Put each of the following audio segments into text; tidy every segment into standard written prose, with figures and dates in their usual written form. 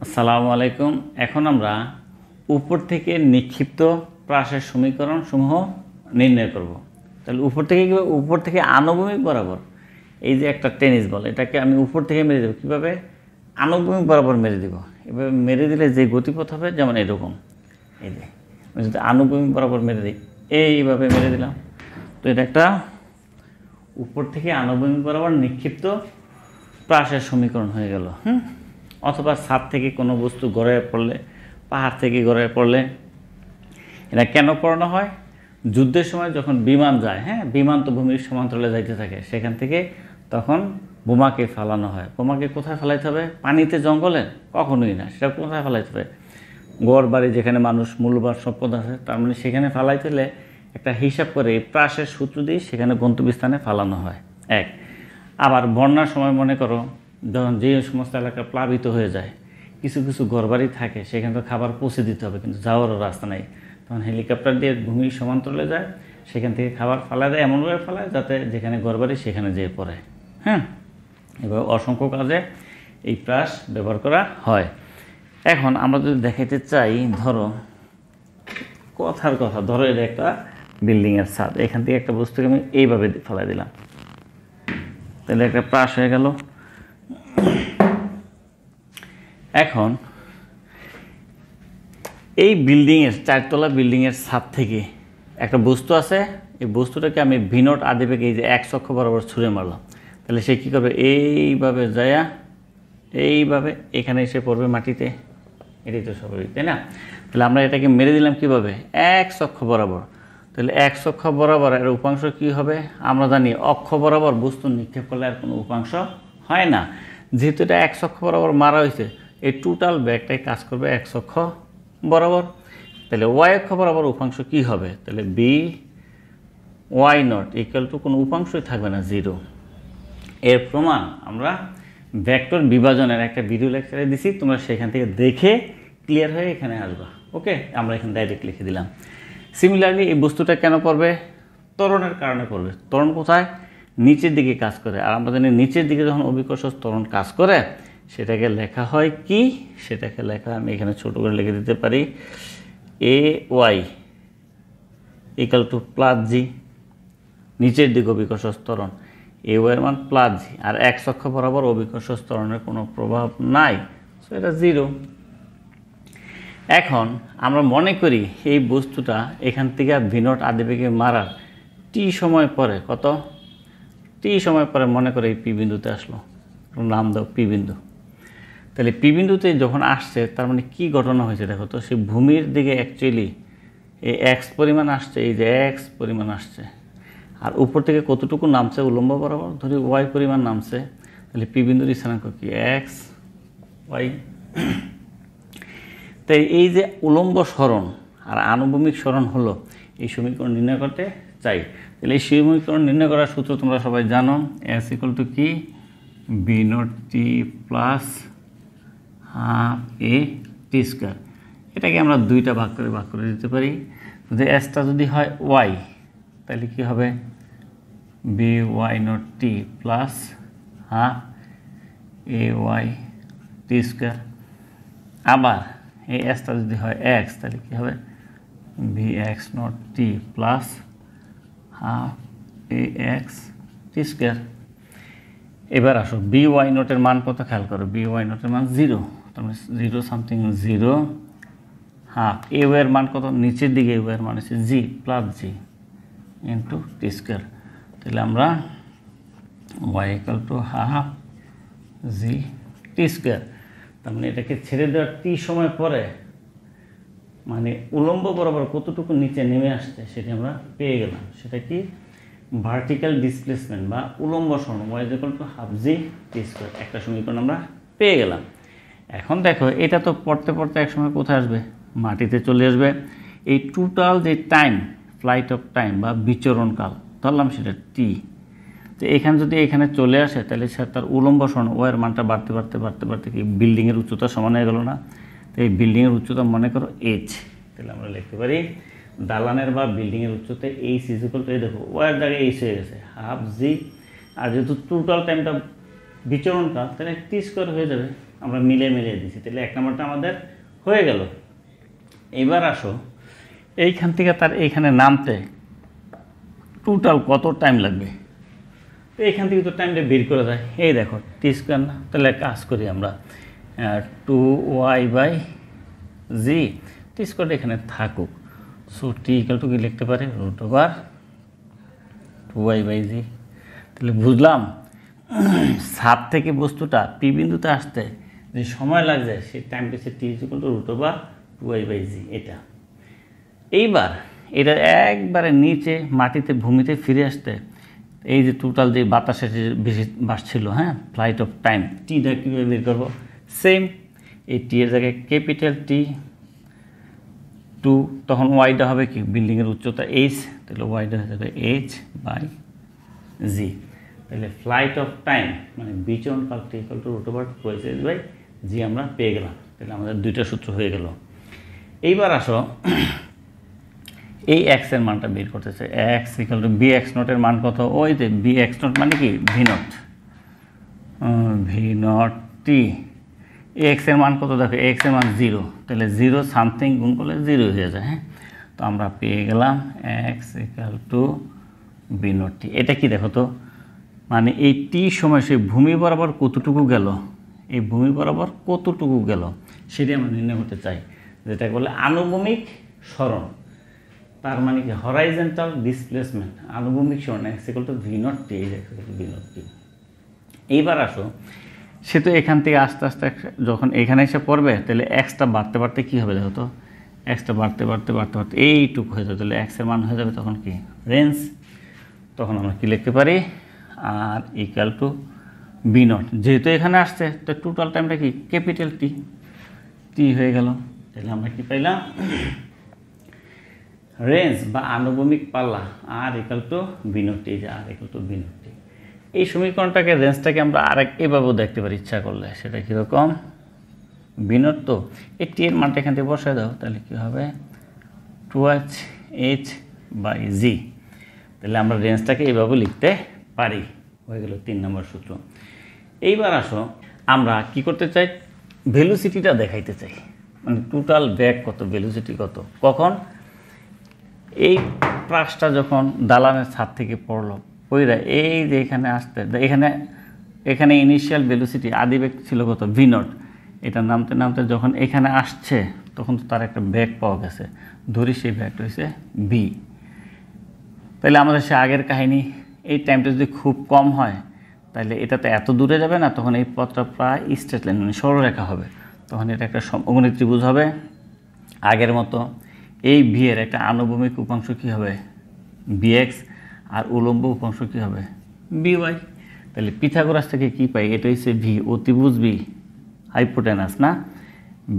আসসালামু আলাইকুম। এখন আমরা উপর থেকে নিক্ষিপ্ত প্রাসের সমীকরণ সমূহ নির্ণয় করব। তাহলে উপর থেকে আনুভূমিক বরাবর এই যে একটা টেনিস বল, এটাকে আমি উপর থেকে মেরে দেবো। কীভাবে? আনুভূমিক বরাবর মেরে দেব। এভাবে মেরে দিলে যে গতিপথ হবে যেমন এরকম, এই যে আমি যদি আনুভূমিক বরাবর মেরে দিই, এইভাবে মেরে দিলাম, তো এটা একটা উপর থেকে আনুভূমিক বরাবর নিক্ষিপ্ত প্রাসের সমীকরণ হয়ে গেল। অথবা ছাদ থেকে কোনো বস্তু গড়ায় পড়লে, পাহাড় থেকে গড়ায় পড়লে, এটা কেন পড়ানো হয়? যুদ্ধের সময় যখন বিমান যায়, বিমান তো ভূমির সমান্তরালে যাইতে থাকে, সেখান থেকে তখন বোমাকে ফেলানো হয়। বোমাকে কোথায় ফেলাইতে হবে? পানিতে, জঙ্গলে? কখনোই না। সেটা কোথায় ফেলাইতে হবে? গড় বাড়ি, যেখানে মানুষ মূল্যবান সম্পদ আছে, তার মানে সেখানে ফেলাইতে হলে একটা হিসাব করে এই প্রাসের সূত্র দিয়ে সেখানে গন্তব্যস্থানে ফেলানো হয়। এক, আবার বন্যার সময় মনে করো যখন যে সমস্ত এলাকা প্লাবিত হয়ে যায়, কিছু কিছু ঘরবাড়ি থাকে, সেখানে তো খাবার পৌঁছে দিতে হবে, কিন্তু যাওয়ারও রাস্তা নেই, তখন হেলিকপ্টার দিয়ে ভূমির সমান্তরালে যায়, সেখান থেকে খাবার ফেলা দেয়, এমনভাবে ফেলায় যাতে যেখানে ঘরবাড়ি সেখানে যেয়ে পড়ে। এভাবে অসংখ্য কাজে এই প্রাস ব্যবহার করা হয়। এখন আমরা যদি দেখাইতে চাই, ধরো কথার কথা, ধরো এটা একটা বিল্ডিংয়ের ছাদ, এখান থেকে একটা বস্তুকে আমি এইভাবে ফেলাই দিলাম, তাহলে একটা প্রাস হয়ে গেল। এখন এই বিল্ডিংয়ের, চারতলা বিল্ডিংয়ের ছাদ থেকে একটা বস্তু আছে, এই বস্তুটাকে আমি ভিনট আদিবেগে এই যে এক অক্ষ বরাবর ছুঁড়ে মারলাম, তাহলে সে কী করবে? এইভাবে যায়া এইভাবে এখানে এসে পড়বে মাটিতে। এটাই তো স্বাভাবিক, তাই না? তাহলে আমরা এটাকে মেরে দিলাম কীভাবে? এক অক্ষ বরাবর। তাহলে এক অক্ষ বরাবর এর উপাংশ কী হবে? আমরা জানি অক্ষ বরাবর বস্তু নিক্ষেপ করলে আর কোনো উপাংশ হয় না। যেহেতু এটা এক অক্ষ বরাবর মারা হয়েছে, এই টোটাল ব্যাগটাই কাজ করবে এক অক্ষ বরাবর। তাহলে ওয়াই অক্ষ বরাবর উপাংশ কী হবে? তাহলে v y naught equal to কোনো উপাংশই থাকবে না, 0। এর প্রমাণ আমরা ভেক্টর বিভাজনের একটা ভিডিও লেকচারে দিছি, তোমরা সেখান থেকে দেখে ক্লিয়ার হয়ে এখানে আসবা। ওকে, আমরা এখানে ডাইরেক্ট লিখে দিলাম। সিমিলারলি এই বস্তুটা কেন পড়বে? ত্বরণের কারণে পড়বে। ত্বরণ কোথায়? নিচের দিকে কাজ করে। আর আমরা জানি নিচের দিকে যখন অভিকর্ষ ত্বরণ কাজ করে, সেটাকে লেখা হয় কি? সেটাকে লেখা আমি এখানে ছোট করে লিখে দিতে পারি, A Y equal two plus জি। নিচের দিকে অভিকর্ষ ত্বরণ, এ ওয়াইয়ের মান প্লাস জি, আর এক অক্ষ বরাবর অভিকর্ষ ত্বরণের কোনো প্রভাব নাই, সো এটা 0। এখন আমরা মনে করি এই বস্তুটা এখান থেকে ভিনট আদিবেগে মারার টি সময় পরে, কত টি সময় পরে মনে করে এই পি বিন্দুতে আসলো, নাম দাও পি বিন্দু। তাহলে পি বিন্দুতে যখন আসছে, তার মানে কী ঘটনা হয়েছে দেখো তো? সে ভূমির দিকে অ্যাকচুয়ালি এই এক্স পরিমাণ আসছে, এই যে এক্স পরিমাণ আসছে, আর উপর থেকে কতটুকু নামছে উলম্ব বরাবর, ধরি ওয়াই পরিমাণ নামছে। তাহলে পি বিন্দুর স্থানাঙ্ক কি? X y. তাই এই যে উলম্ব সরণ আর আনুভূমিক সরণ হলো, এই সমীকরণ নির্ণয় করতে চাই। তাহলে এই সমীকরণ নির্ণয় করার সূত্র তোমরা সবাই জানো, এস ইকুয়াল টু কি? V naught t plus half a t square. এটাকে আমরা দুইটা ভাগ করে দিতে পারি। যদি এসটা যদি হয় ওয়াই, তাহলে কি হবে? V y naught t plus half a y t square. আবার এই এসটা যদি হয় এক্স, তাহলে কী হবে? V x naught t plus half a x t square. এবার আসো বি ওয়াই নটের মান কত খেয়াল করো? বি ওয়াই নটের মান 0, তার মানে 0 সামথিং 0 হাফ এ ওয়ের মান কত? নিচের দিকে এ ওয়ের মান হচ্ছে g plus g into t square. তাহলে আমরা y equal to half g t square. তার মানে এটাকে ছেড়ে দেওয়ার টি সময় পরে, মানে উলম্ব বরাবর কতটুকু নিচে নেমে আসছে সেটা আমরা পেয়ে গেলাম। সেটা কি? ভার্টিক্যাল ডিসপ্লেসমেন্ট বা উলম্ব সরণ, y equal to half g t square. একটা সমীকরণ আমরা পেয়ে গেলাম। এখন দেখো, এটা তো পড়তে পড়তে একসময় কোথায় আসবে? মাটিতে চলে আসবে। এই টোটাল যে টাইম, ফ্লাইট অফ টাইম বা বিচরণকাল ধরলাম, সেটা টি। তো এখানে যদি এখানে চলে আসে, তাহলে সে তার উলম্ব সরণ ওয়ের মানটা বাড়তে কি বিল্ডিংয়ের উচ্চতা সমান হয়ে গেল না? তো এই বিল্ডিংয়ের উচ্চতা মনে করো এইচ। তাহলে আমরা লিখতে পারি দালানের বা বিল্ডিংয়ের উচ্চতা এইচ ইজ ইকুয়াল টু, এই দেখো ওয়ার জায়গায় এইচ হয়ে গেছে হাফ জি, আর যেহেতু টোটাল টাইমটা বিচরণকাল, তাহলে টি স্কোয়ার হয়ে যাবে। আমরা মিলিয়ে দিচ্ছি, তাহলে 1 নম্বরটা আমাদের হয়ে গেল। এবার আসো এইখান থেকে তার এইখানে নামতে টোটাল কত টাইম লাগবে, তো এইখান থেকে তো টাইমটা বের করে দেয়। এই দেখো টি স্কোয়ার না, তাহলে কাজ করি আমরা 2y/z, টি স্কোয়ারটা এখানে থাকুক। সো টি ইকুয়াল টু কি লিখতে পারি, √2y/z। তাহলে বুঝলাম সাত থেকে বস্তুটা পি বিন্দুতে আসতে যে সময় লাগছে সেই টাইমটা হচ্ছে টি ইকুয়াল টু √2y/z এটা। এইবার এটা একবারে নিচে মাটিতে ভূমিতে ফিরে আসতে এই যে টোটাল যে বাতাসের যে বেশি বাসছিল, হ্যাঁ, ফ্লাইট অফ টাইম, টিটা কীভাবে বের করবো, সেম এই টি এর জায়গায় ক্যাপিটাল টি 2, তখন ওয়াইটা হবে কি বিল্ডিংয়ের উচ্চতা h, তাহলে ওয়াইটা হয়ে যাবে h/z। তাহলে ফ্লাইট অফ টাইম মানে বিচরণ কাল টি ইকুয়াল টু √2y/z আমরা পেয়ে গেলাম। তাহলে আমাদের দুইটা সূত্র হয়ে গেল। এইবার আসো এই এক্স এর মানটা বের করতে চাই। এক্স ইকুয়াল টু bx নটের মান কত, ওই যে bx নট মানে কি v0 টি। এক্স এর মান কত দেখো, এক্স এর মান 0, তাহলে 0 সামথিং গুণ করলে 0 হয়ে যায়। হ্যাঁ, তো আমরা পেয়ে গেলাম এক্স ইকুয়াল টু v0 টি। এটা কি দেখো তো, মানে এই টি সময় সেই ভূমি বরাবর কতটুকু গেল, এই ভূমি বরাবর কতটুকু গেল সেটি আমরা নির্ণয় করতে চাই, যেটাকে বলে আনুভূমিক সরণ। তার মানে কি হরাইজন্টাল ডিসপ্লেসমেন্ট, আনুভূমিক সরণ x equal to v0 T, x equal to v0 টি। এইবার আসো সে তো এখান থেকে আস্তে আস্তে যখন এখানে এসে পড়বে তাহলে এক্সটা বাড়তে বাড়তে কী হবে দেখো তো, এক্সটা বাড়তে এইটুকু হয়ে যাবে, তাহলে এক্সের মান হয়ে যাবে তখন কি রেঞ্জ। তখন আমরা কী লিখতে পারি, আর ইকুয়াল টু v0, যেহেতু এখানে আসছে তো টোটাল টাইমটা কি ক্যাপিটাল টি হয়ে গেল। তাহলে আমরা কি পাইলাম, রেঞ্জ বা আনুভূমিক পাল্লা R equal to v0 t, R equal to v0 t. এই সমীকরণটাকে রেঞ্জটাকে আমরা আরেক এভাবেও দেখতে পারি ইচ্ছা করলে, সেটা কীরকম, v0 তো এই টি এর মানটা এখান থেকে বসায় দাও, তাহলে কী হবে 2h/z। তাহলে আমরা রেঞ্জটাকে এইভাবে লিখতে পারি। হয়ে গেল 3 নম্বর সূত্র। এইবার আসো আমরা কি করতে চাই, ভেলোসিটিটা দেখাইতে চাই, মানে টোটাল ব্যাগ কত, ভেলোসিটি কত, কখন এই প্রাসটা যখন দালানের ছাদ থেকে পড়লো পইরা এই যে এখানে আসতে, এখানে ইনিশিয়াল ভেলোসিটি আদি বেগ ছিল কত v0, এটা নামতে নামতে যখন এখানে আসছে তখন তো তার একটা ব্যাগ পাওয়া গেছে, ধরি সেই ব্যাগটা হচ্ছে v। তাহলে আমাদের সে আগের কাহিনী, এই টাইমটা যদি খুব কম হয় তাহলে এটা তো এত দূরে যাবে না, তখন এই পথটা প্রায় স্ট্রেট লাইন মানে সরলরেখা হবে, তখন এটা একটা সমকোণী ত্রিভুজ হবে। আগের মতো এই ভি এর একটা আনুভূমিক উপাংশ কী হবে bx, আর উলম্ব উপাংশ কী হবে by। তাহলে পিথাগোরাস থেকে কী পাই, এটা হচ্ছে ভি অতিভুজ বি হাইপোটেনাস না,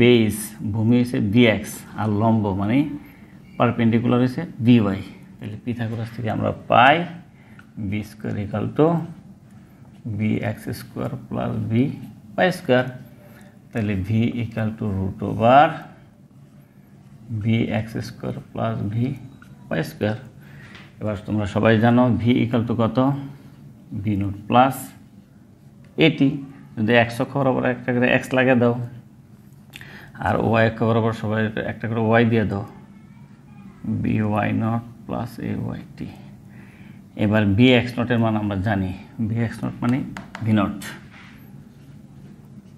বেস ভূমি হচ্ছে bx, আর লম্ব মানে পারপেন্ডিকুলার হচ্ছে by। তাহলে পিথাগোরাস থেকে আমরা পাই B square equal to bx square plus B pi square. তাহলে V equal to √bx square plus V pi square. এবার তোমরা সবাই জানো ভি ইকুয়াল টু কত, v0 প্লাস এটি, যদি x অক্ষ বরাবর একটা করে x লাগিয়ে দাও আর y অক্ষ বরাবর সবাই একটা করে y দিয়ে দাও, by0 প্লাস ayt। এবার bx নটের মান আমরা জানি, bx নট মানে v0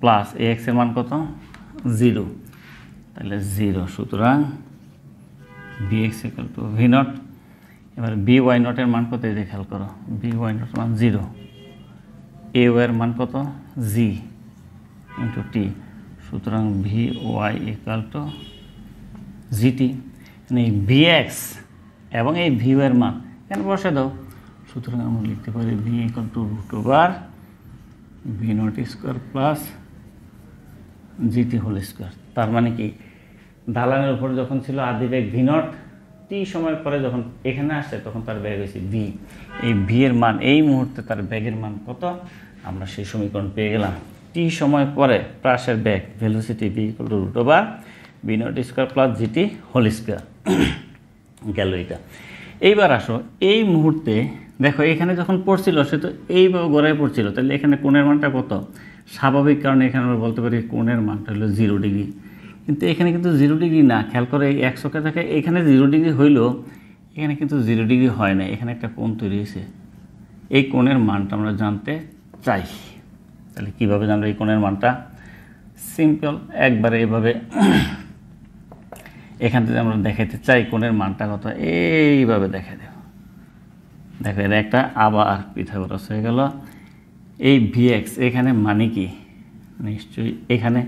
প্লাস ax এর মান কত 0, তাহলে 0, সুতরাং bx ইকুয়াল টু v0। এবার by নটের মান কত এই যে খেয়াল করো, by নট মান 0, ay এর মান কত g ইন্টু টি, সুতরাং vy ইকুয়াল টু gt। মানে এই bx এবং এই vy এর মান কেন বসে দাও, সুতরাং আমরা লিখতে পারি v equal to √v0 square plus gt whole square. তার মানে কি দালানের উপর যখন ছিল আদি বেগ v0, টি সময় পরে যখন এখানে আসছে তখন তার ব্যাগ হয়েছে v। এই v এর মান এই মুহূর্তে তার ব্যাগের মান কত, আমরা সেই সমীকরণ পেয়ে গেলাম। টি সময় পরে প্রাসের ব্যাগ velocity v equal to √v0 square plus GT whole square গেল এটা। এইবার আসো এই মুহূর্তে দেখো এখানে যখন পড়ছিল সে তো এইভাবে গড়ায় পড়ছিল, তাহলে এখানে কোণের মানটা কত স্বাভাবিক কারণে এখানে আমরা বলতে পারি কোণের মানটা হলো 0 ডিগ্রি, কিন্তু এখানে কিন্তু 0 ডিগ্রি না। খেয়াল করে এই এক অক্ষে থাকে এখানে 0 ডিগ্রি হইলেও এখানে কিন্তু 0 ডিগ্রি হয় না, এখানে একটা কোণ তৈরি হয়েছে। এই কোণের মানটা আমরা জানতে চাই। তাহলে কীভাবে জানবো এই কোণের মানটা? সিম্পল, একবারে এভাবে এখান থেকে আমরা দেখাতে চাই কোণের মানটা কত, এইভাবে দেখা দেব। দেখো এটা একটা আবার পিথাগোরাস হয়ে গেল। এই ভিএক্স এখানে মানে কি? নিশ্চয়ই এখানে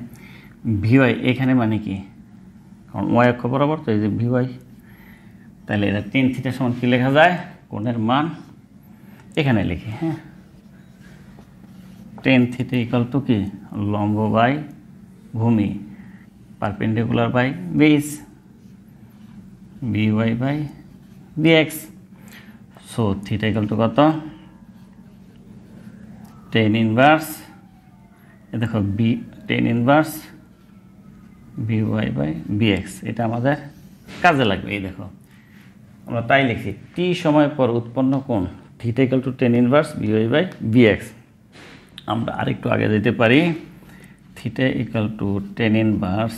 ভিওয়াই এখানে মানে কি? কারণ ওয়াই অক্ষ বরাবর তো, এই যে ভিওয়াই। তাহলে এটা টেন থিটা সমান কী লেখা যায়? কোণের মান এখানে লিখি, হ্যাঁ, টেন থিটা ইকুয়াল টু কি? লম্ব বাই ভূমি, perpendicular by base, v y by v x. So theta equal to কত? টেন ইনভার্স, এ দেখো v tan inverse v y by v x. এটা আমাদের কাজে লাগবে। এই দেখো আমরা তাই লিখছি, টি সময় পর উৎপন্ন কোণ theta equal to tan inverse v y by v x. আমরা আরেকটু আগে যেতে পারি, theta equal to tan inverse,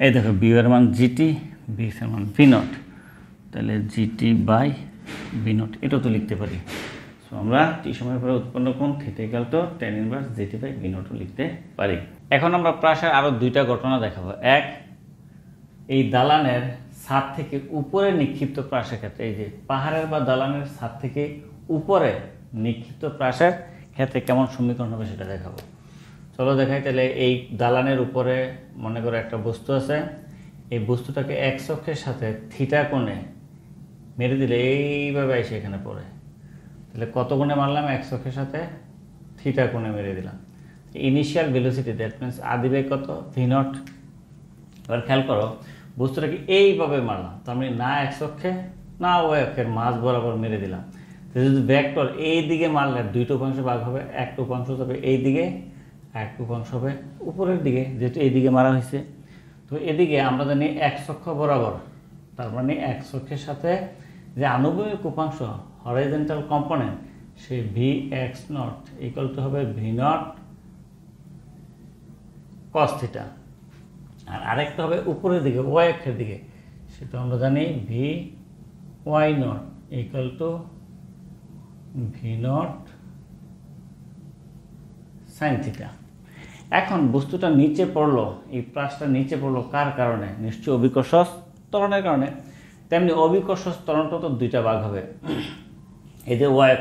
এই দেখো বিওর মান জিটি, বিএক্সের মান ভি নট, তাহলে জিটি বাই ভি নট এটাও তো লিখতে পারি। সো আমরা টি সময়ের পরে উৎপন্ন কোণ theta equal to tan inverse GT by V নটও লিখতে পারি। এখন আমরা প্রায়শই আরও দুইটা ঘটনা দেখাবো। এক, এই দালানের ছাদ থেকে উপরে নিক্ষিপ্ত প্রাসের ক্ষেত্রে, এই যে পাহাড়ের বা দালানের ছাদ থেকে উপরে নিক্ষিপ্ত প্রাসের ক্ষেত্রে কেমন সমীকরণ হবে সেটা দেখাবো। চলো দেখাই। তাহলে এই দালানের উপরে মনে করো একটা বস্তু আছে, এই বস্তুটাকে এক্স অক্ষের সাথে থিটা কোণে মেরে দিলে এইভাবে এসে এখানে পড়ে। তাহলে কত কোণে মারলাম? এক্স অক্ষের সাথে থিটা কোণে মেরে দিলাম। ইনিশিয়াল ভেলোসিটি, দ্যাট মিনস আদিবেগ কত? V naught. এবার খেয়াল করো, বস্তুটাকে এইভাবে মারলাম, তার মানে না এক্স অক্ষে না ওয়াই অক্ষের মাঝ বরাবর মেরে দিলাম। তো যদি ভেক্টর এই দিকে মারলে দুইটা উপাংশ ভাগ হবে, একটা উপাংশ যাবে এই দিকে, একটা উপাংশ হবে উপরের দিকে, যেহেতু এই দিকে মারা হয়েছে। তো এদিকে আমরা জানি এক্স অক্ষ বরাবর, তার মানে এক্স অক্ষের সাথে যে আনুভূমিক উপাংশ হরাইজন্টাল কম্পোনেন্ট, সেই V x naught equal two হবে ভি নট কস থিটা। আর আরেকটা হবে উপরের দিকে ওয়াই অক্ষের দিকে, সেটা আমরা জানি v y naught equal to V naught sine theta. এখন বস্তুটা নিচে পড়লো, এই প্রাসটা নিচে পড়লো কার কারণে? নিশ্চয়ই অভিকর্ষ ত্বরণের কারণে। তেমনি অভিকর্ষ ত্বরণটা তো দুইটা ভাগ হবে। এই যে ওয়াই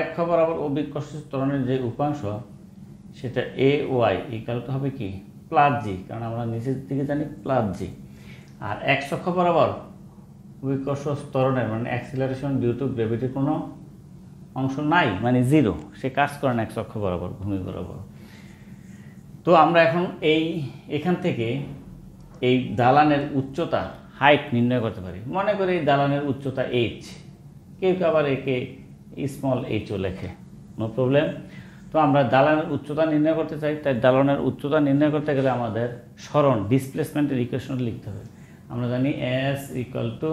অক্ষ বরাবর অভিকর্ষ ত্বরণের যে উপাংশ, সেটা এ ওয়াই ইকুয়াল টু হবে কি? প্লাস জি, কারণ আমরা নিচের দিকে জানি প্লাস জি। আর এক্স অক্ষ বরাবর অভিকর্ষ ত্বরণের মানে অ্যাক্সিলারেশন ডিউ টু গ্র্যাভিটির কোনো অংশ নাই, মানে জিরো, সে কাজ করে না এক্স অক্ষ বরাবর, ভূমি বরাবর। তো আমরা এখন এখান থেকে এই দালানের উচ্চতা, হাইট নির্ণয় করতে পারি। মনে করি এই দালানের উচ্চতা এইচ, কেউ আবার একে স্মল এইচও লেখে, নো প্রবলেম। তো আমরা দালানের উচ্চতা নির্ণয় করতে চাই, তাই দালানের উচ্চতা নির্ণয় করতে গেলে আমাদের সরণ ডিসপ্লেসমেন্টের ইকুয়েশন লিখতে হবে। আমরা জানি S equal to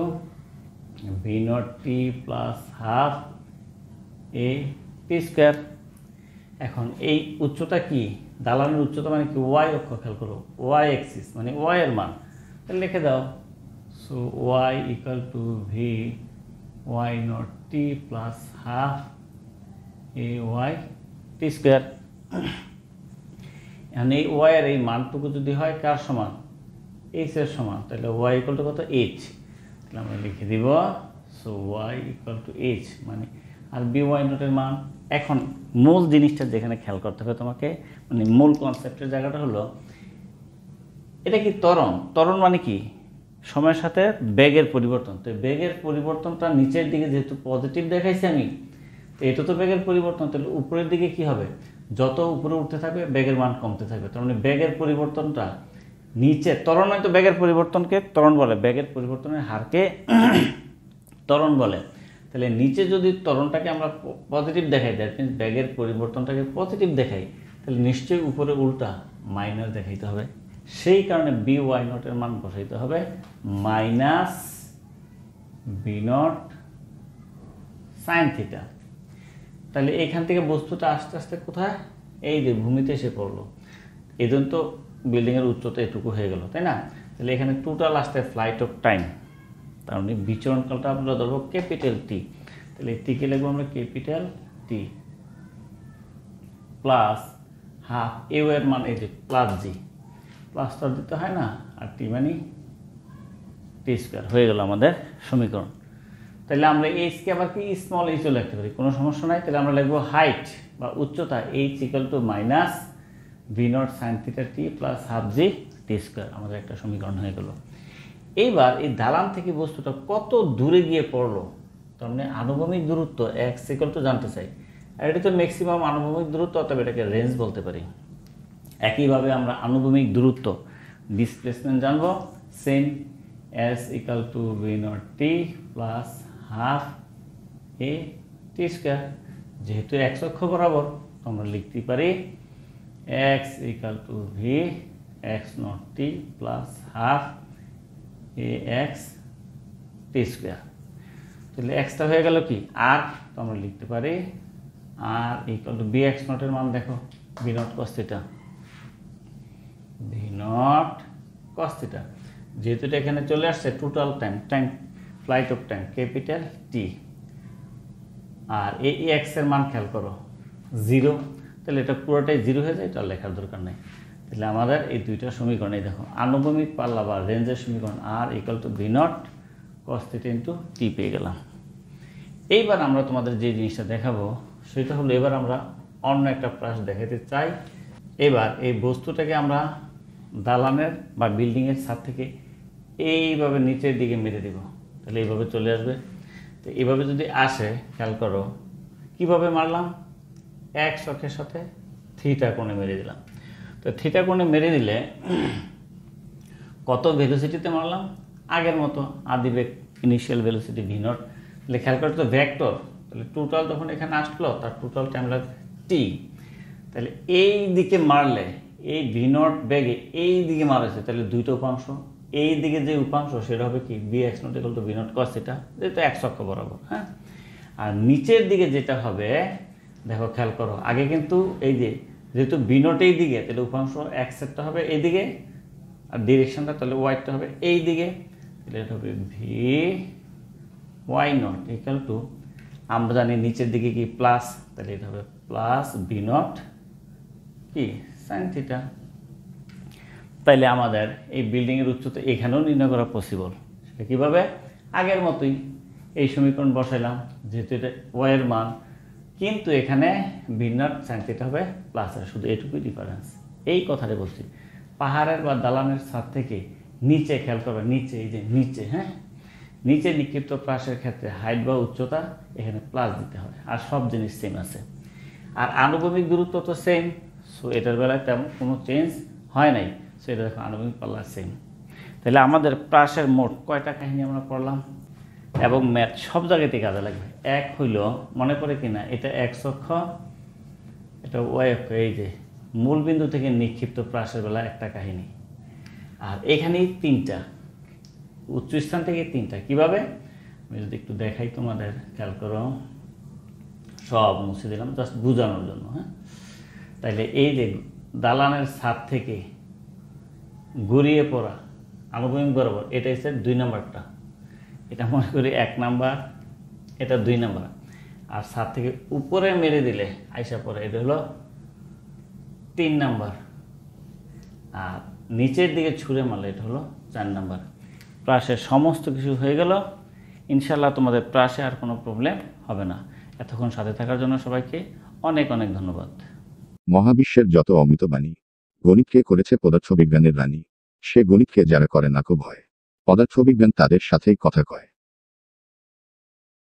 V naught t plus half a t square. এখন এই উচ্চতা কি? দালানের উচ্চতা মানে কি? ওয়াই অক্ষ, খেয়াল করো, ওয়াই এক্সিস মানে ওয়াই এর মান, তাহলে লিখে দাও। So y equal to v y naught t plus half a y t square. এখন এই ওয়াই এর এই মানটুকু যদি হয় কার সমান? এইচ এর সমান, তাহলে ওয়াই ইকুয়াল টু কত? এইচ। তাহলে আমরা লিখে দিব so y equal to h মানে, আর বি ওয়াই নটের মান। এখন মূল জিনিসটা যেখানে খেয়াল করতে হবে তোমাকে, মানে মূল কনসেপ্টের জায়গাটা হলো, এটা কি ত্বরণ? ত্বরণ মানে কি? সময়ের সাথে বেগের পরিবর্তন। তো বেগের পরিবর্তনটা নিচের দিকে যেহেতু পজিটিভ দেখাইছি আমি, তো এটা তো বেগের পরিবর্তন, তাহলে উপরের দিকে কি হবে? যত উপরে উঠতে থাকবে বেগের মান কমতে থাকবে। তার মানে বেগের পরিবর্তনটা নিচে, ত্বরণ হয়তো বেগের পরিবর্তনকে ত্বরণ বলে, বেগের পরিবর্তনের হারকে ত্বরণ বলে। তাহলে নিচে যদি ত্বরণটাকে আমরা পজিটিভ দেখাই, দ্যাট মিনস বেগের পরিবর্তনটাকে পজিটিভ দেখাই, তাহলে নিশ্চয়ই উপরে উল্টা মাইনাস দেখাইতে হবে। সেই কারণে বি ওয়াই নটের মান বসাইতে হবে minus v naught sine theta. তাহলে এখান থেকে বস্তুটা আস্তে আস্তে কোথায় এই যে ভূমিতে এসে পড়লো, এই জন্য তো বিল্ডিংয়ের উচ্চতা এটুকু হয়ে গেল, তাই না? তাহলে এখানে টোটাল আসতে ফ্লাইট অফ টাইম, তার মানে বিচরণকালটা আমরা ধরবো ক্যাপিটাল টি। তাহলে টিকে লিখবো আমরা ক্যাপিটাল টি প্লাস হাফ এ এর মান এই যে প্লাস জি, প্লাস তো দিতে হয় না, আর টি মানে টি স্কোয়ার হয়ে গেল আমাদের সমীকরণ। তাহলে আমরা এইচকে আবার কি স্মল এইচও লিখতে পারি, কোনো সমস্যা নাই। তাহলে আমরা লিখবো হাইট বা উচ্চতা H equal to minus V naught sine theta T plus half g t square, আমাদের একটা সমীকরণ হয়ে গেল। এইবার এই দালান থেকে বস্তুটা কত দূরে গিয়ে পড়লো, তার মানে আনুভূমিক দূরত্ব এক্স ইকুয়াল টু জানতে চাই, আর এটা তো ম্যাক্সিমাম আনুভূমিক দূরত্ব, অথবা এটাকে রেঞ্জ বলতে পারি। একইভাবে আমরা আনুভূমিক দূরত্ব ডিসপ্লেসমেন্ট জানবো, same s equal to V naught t plus half a t square. যেহেতু এক্স অক্ষ বরাবর আমরা লিখতে পারি x equal to v x naught t plus half a x t square. তাহলে এক্সটা হয়ে গেল কি আর, তো আমরা লিখতে পারি R equal to v x নটের মান দেখো v naught cos theta, v naught cos theta. যেহেতু এটা এখানে চলে আসছে total time flight of time capital T, আর এই এক্স এর মান খেয়াল করো 0, তাহলে এটা পুরোটাই 0 হয়ে যায়, এটা লেখার দরকার নেই। তাহলে আমাদের এই দুইটা সমীকরণ, এই দেখো আনুভূমিক পাল্লা বা রেঞ্জের সমীকরণ R equal to V naught cos theta into T পেয়ে গেলাম। এইবার আমরা তোমাদের যে জিনিসটা দেখাবো সেটা হলো, এবার আমরা অন্য একটা প্রাস দেখাতে চাই। এবার এই বস্তুটাকে আমরা দালানের বা বিল্ডিংয়ের ছাদ থেকে এইভাবে নিচের দিকে মেরে দেব, তাহলে এইভাবে চলে আসবে। তো এইভাবে যদি আসে, খেয়াল করো কীভাবে মারলাম, এক্স অক্ষের সাথে থিটা কোণে মেরে দিলাম। তো থিটা কোণে মেরে দিলে কত ভেলোসিটিতে মারলাম, আগের মতো আদি বেগ ইনিশিয়াল ভেলোসিটি ভি নট। তাহলে খেয়াল করো তো ভেক্টর, তাহলে টোটাল যখন এখানে আসলো তার টোটাল টাইম লাগবে টি। তাহলে এই দিকে মারলে এই ভি নট বেগে এই দিকে মারেছে, তাহলে দুইটা উপাংশ, এই দিকে যে উপাংশ সেটা হবে কি v x naught equal to V naught cos theta, যেহেতু এক্স অক্ষ বরাবর। হ্যাঁ, আর নিচের দিকে যেটা হবে দেখো খেয়াল করো, আগে কিন্তু এই যে যেহেতু বি নট এই দিকে, তাহলে উপাংশ এক্সেরটা হবে এই দিকে, আর ডিরেকশনটা তাহলে ওয়াইটা হবে এই দিকে, তাহলে এটা হবে v y naught equal to, আমরা জানি নিচের দিকে কি প্লাস, তাহলে এটা হবে প্লাস ভি নট কি সাইন থিটা। তাইলে আমাদের এই বিল্ডিংয়ের উচ্চতা এখানেও নির্ণয় করা পসিবল। সেটা কীভাবে, আগের মতোই এই সমীকরণ বসাইলাম, যেহেতু এটা ওয়ের মান, কিন্তু এখানে ভি নট সাইন থিটা হবে প্লাস, আর শুধু এটুকুই ডিফারেন্স। এই কথাটা বলছি, পাহাড়ের বা দালানের ছাদ থেকে নিচে খেয়াল করবে, নিচে এই যে নিচে, হ্যাঁ নিচে নিক্ষিপ্ত প্রাসের ক্ষেত্রে হাইট বা উচ্চতা এখানে প্লাস দিতে হবে, আর সব জিনিস সেম আছে। আর আনুভূমিক দূরত্ব তো সেম, সো এটার বেলায় তেমন কোনো চেঞ্জ হয় নাই, সো এটা দেখো আনুভূমিক পাল্লা সেম। তাহলে আমাদের প্রাসের মোট কয়টা কাহিনী আমরা পড়লাম, এবং ম্যাথ সব জায়গাতেই কাজে লাগবে। এক হইল মনে পড়ে কিনা, এটা এক্স অক্ষ, এটা ওয়াই অক্ষ, এই যে মূল বিন্দু থেকে নিক্ষিপ্ত প্রাসের বেলা একটা কাহিনী, আর এখানেই তিনটা, উচ্চ স্থান থেকে তিনটা। কিভাবে আমি যদি একটু দেখাই তোমাদের, খেয়াল করো, সব মুছে দিলাম জাস্ট বোঝানোর জন্য। হ্যাঁ, তাইলে এই যে দালানের ছাদ থেকে গড়িয়ে পড়া আনুভূমিক বরাবর, এটা হচ্ছে 2 নাম্বারটা, এটা মনে করি 1 নাম্বার, এটা 2 নাম্বার, আর ছাদ থেকে উপরে মেরে দিলে আইসা পড়ে এটা হলো 3 নাম্বার, আর নিচের দিকে ছুঁড়ে মারলে এটা হলো 4 নাম্বার। প্রাসের সমস্ত কিছু হয়ে গেল। ইনশাল্লাহ তোমাদের প্রাসে আর কোনো প্রবলেম হবে না। এতক্ষণ সাথে থাকার জন্য সবাইকে অনেক অনেক ধন্যবাদ। মহাবিশ্বের যত অমৃত বাণী, গণিতকে করেছে পদার্থবিজ্ঞানের রানী। সে গণিতকে যারা করে না কো ভয়, পদার্থবিজ্ঞান তাদের সাথেই কথা কয়।